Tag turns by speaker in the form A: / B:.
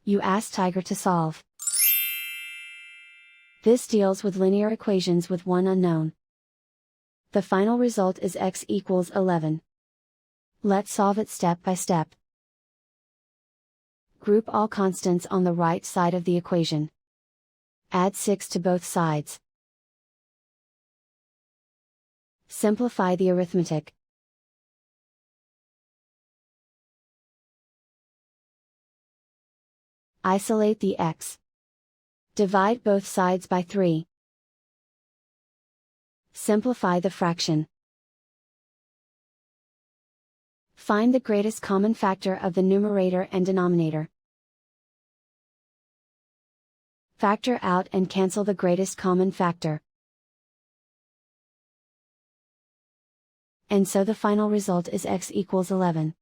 A: You ask Tiger to solve. This deals with linear equations with one unknown. The final result is x equals 11. Let's solve it step by step. Group all constants on the right side of the equation. Add 6 to both sides. Simplify the arithmetic. Isolate the x. Divide both sides by 3. Simplify the fraction. Find the greatest common factor of the numerator and denominator. Factor out and cancel the greatest common factor. And so the final result is x equals 11.